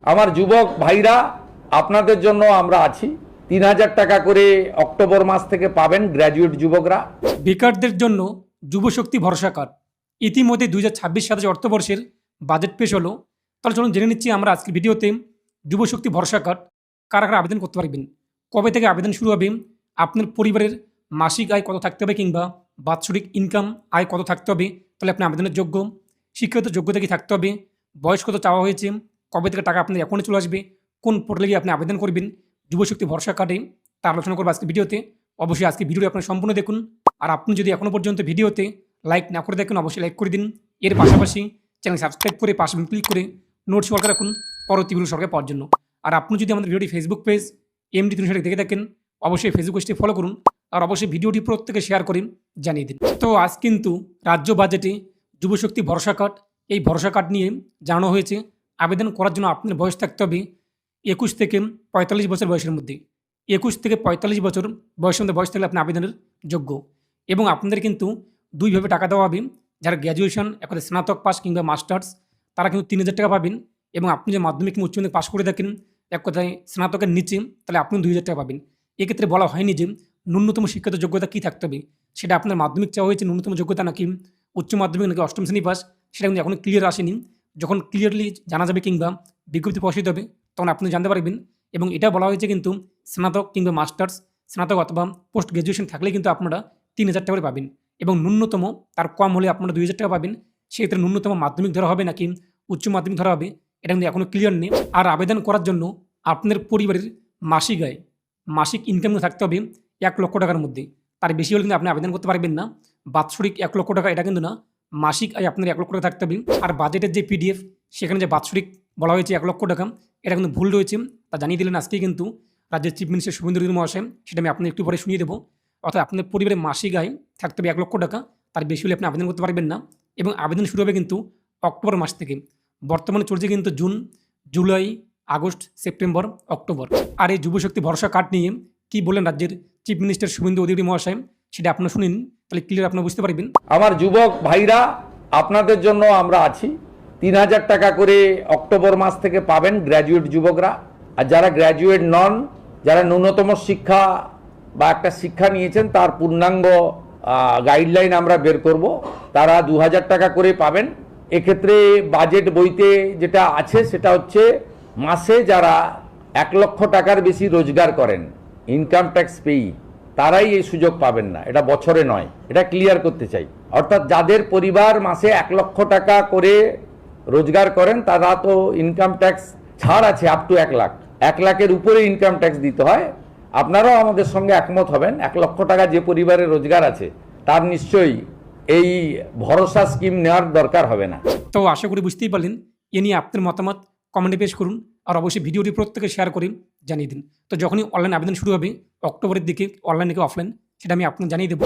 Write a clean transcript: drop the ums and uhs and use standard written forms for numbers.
আমার যুবক ভাইরা, আপনাদের জন্য আমরা আছি। ৩,০০০ টাকা করে অক্টোবর মাস থেকে পাবেন গ্র্যাজুয়েট যুবকরা। বেকারদের জন্য যুবশক্তি ভরসা কার্ড ইতিমধ্যে 2026-27 অর্থবর্ষের বাজেট পেশ হলো। তাহলে চলুন জেনে নিচ্ছি আমরা আজকের ভিডিওতে যুবশক্তি ভরসা কার্ড কারা কারা আবেদন করতে পারবেন, কবে থেকে আবেদন শুরু হবে, আপনার পরিবারের মাসিক আয় কত থাকতে হবে কিংবা বাৎসরিক ইনকাম আয় কত থাকতে হবে, তাহলে আপনি আবেদনের যোগ্য, শিক্ষাগত যোগ্যতা কি থাকতে হবে, বয়স কত চাওয়া হয়েছে, কবে থেকে টাকা আপনার অ্যাকাউন্টে চলে আসবে, কোন পোর্টালে গিয়ে আপনি আবেদন করবেন যুবশক্তি ভরসা কার্ডে, তা আলোচনা করবো আজকে ভিডিওতে। অবশ্যই আজকে ভিডিওটি আপনার সম্পূর্ণ দেখুন। আর আপনি যদি এখনও পর্যন্ত ভিডিওতে লাইক না করে দেখেন, অবশ্যই লাইক করে দিন। এর পাশাপাশি চ্যানেল সাবস্ক্রাইব করে পাশে ক্লিক করে নোট সরকার রাখুন পরবর্তী ভিডিও সরকার পাওয়ার জন্য। আর আপনি যদি আমাদের ভিডিওটি ফেসবুক পেজ এমডি 360 দেখে থাকেন, অবশ্যই ফেসবুক পেজটি ফলো করুন আর অবশ্যই ভিডিওটি প্রত্যেকে শেয়ার করে জানিয়ে দিন। তো আজ কিন্তু রাজ্য বাজেটে যুবশক্তি ভরসা কার্ড, এই ভরসা কার্ড নিয়ে জানানো হয়েছে আবেদন করার জন্য আপনার বয়স থাকতে হবে 21 থেকে 45 বছর বয়সের মধ্যে। 21 থেকে 45 বছর বয়সের মধ্যে বয়স থাকলে আপনি আবেদনের যোগ্য। এবং আপনাদের কিন্তু দুইভাবে টাকা দেওয়া হবে। যারা গ্র্যাজুয়েশন একবারে স্নাতক পাস কিংবা মাস্টার্স, তারা কিন্তু 3,000 টাকা পাবেন। এবং আপনি যে মাধ্যমিক কিংবা উচ্চ মাধ্যমিক পাস করে থাকেন, এক কথায় স্নাতকের নিচে, তাহলে আপনি 2,000 টাকা পাবেন। এক্ষেত্রে বলা হয়নি যে ন্যূনতম শিক্ষাগত যোগ্যতা কী থাকতে হবে, সেটা আপনার মাধ্যমিক চাওয়া হয়েছে ন্যূনতম যোগ্যতা নাকি উচ্চ মাধ্যমিক নাকি অষ্টম শ্রেণী পাস, সেটা কিন্তু এখনও ক্লিয়ার আসেনি। যখন ক্লিয়ারলি জানা যাবে কিংবা বিজ্ঞপ্তি প্রকাশিত হবে, তখন আপনি জানতে পারবেন। এবং এটা বলা হয়েছে কিন্তু স্নাতক কিংবা মাস্টার্স, স্নাতক অথবা পোস্ট গ্র্যাজুয়েশন থাকলে কিন্তু আপনারা 3,000 টাকা করে পাবেন। এবং ন্যূনতম তার কম হলে আপনারা 2,000 টাকা পাবেন। সেক্ষেত্রে ন্যূনতম মাধ্যমিক ধরা হবে নাকি উচ্চ মাধ্যমিক ধরা হবে, এটা কিন্তু এখনও ক্লিয়ার নেই। আর আবেদন করার জন্য আপনার পরিবারের মাসিক আয়, মাসিক ইনকাম থাকতে হবে 1 লক্ষ টাকার মধ্যে। তার বেশি হলে কিন্তু আপনি আবেদন করতে পারবেন না। বাৎসরিক 1 লক্ষ টাকা এটা কিন্তু না, মাসিক আয় আপনার 1 লক্ষ টাকা থাকতে হবে। আর বাজেটের যে পিডিএফ, সেখানে যে বাৎসরিক বলা হয়েছে 1 লক্ষ টাকা, এটা কিন্তু ভুল রয়েছে। তা জানিয়ে দিলেন আজকেই কিন্তু রাজ্যের চিফ মিনিস্টার শুভেন্দু অধিকারী মহাশয়। সেটা আমি আপনার একটু পরে শুনিয়ে দেবো। অর্থাৎ আপনার পরিবারের মাসিক আয় থাকতে হবে 1 লক্ষ টাকা, তার বেশি হলে আপনি আবেদন করতে পারবেন না। এবং আবেদন শুরু হবে কিন্তু অক্টোবর মাস থেকে। বর্তমানে চলছে কিন্তু June, July, August, September, October. আর এই যুবশক্তি ভরসা কার্ড নিয়ে কী বললেন রাজ্যের চিফ মিনিস্টার শুভেন্দু অধিকারী মহাশয়, সেটা আপনারা শুনিন, তাহলে ক্লিয়ার আপনারা বুঝতে পারবেন। আমার যুবক ভাইরা, আপনাদের জন্য আমরা আছি। ৩,০০০ টাকা করে অক্টোবর মাস থেকে পাবেন গ্র্যাজুয়েট যুবকরা। আর যারা গ্র্যাজুয়েট নন, যারা ন্যূনতম শিক্ষা বা একটা শিক্ষা নিয়েছেন, তার পূর্ণাঙ্গ গাইডলাইন আমরা বের করব, তারা 2,000 টাকা করে পাবেন। এক্ষেত্রে বাজেট বইতে যেটা আছে সেটা হচ্ছে মাসে যারা 1 লক্ষ টাকার বেশি রোজগার করেন, ইনকাম ট্যাক্স পেই, তারাই এই সুযোগ পাবেন না। এটা বছরে নয়, এটা ক্লিয়ার করতে চাই। অর্থাৎ যাদের পরিবার মাসে 1 লক্ষ টাকা করে রোজগার করেন, তারা তো ইনকাম ট্যাক্স ছাড় আছে আপ টু 1 লাখ। 1 লাখের উপরে ইনকাম ট্যাক্স দিতে হয়। আপনারাও আমাদের সঙ্গে একমত হবেন, 1 লক্ষ টাকা যে পরিবারের রোজগার আছে, তার নিশ্চয়ই এই ভরসা স্কিম নেওয়ার দরকার হবে না। তো আশা করি বুঝতেই পারলেন। এ নিয়ে আপনার মতামত কমেন্টে পেশ করুন আর অবশ্যই ভিডিওটি প্রত্যেকে শেয়ার করে জানিয়ে দিন। তো যখনই অনলাইন আবেদন শুরু হবে অক্টোবরের দিকে, অনলাইন থেকে অফলাইন, সেটা আমি আপনাকে জানিয়ে দেবো।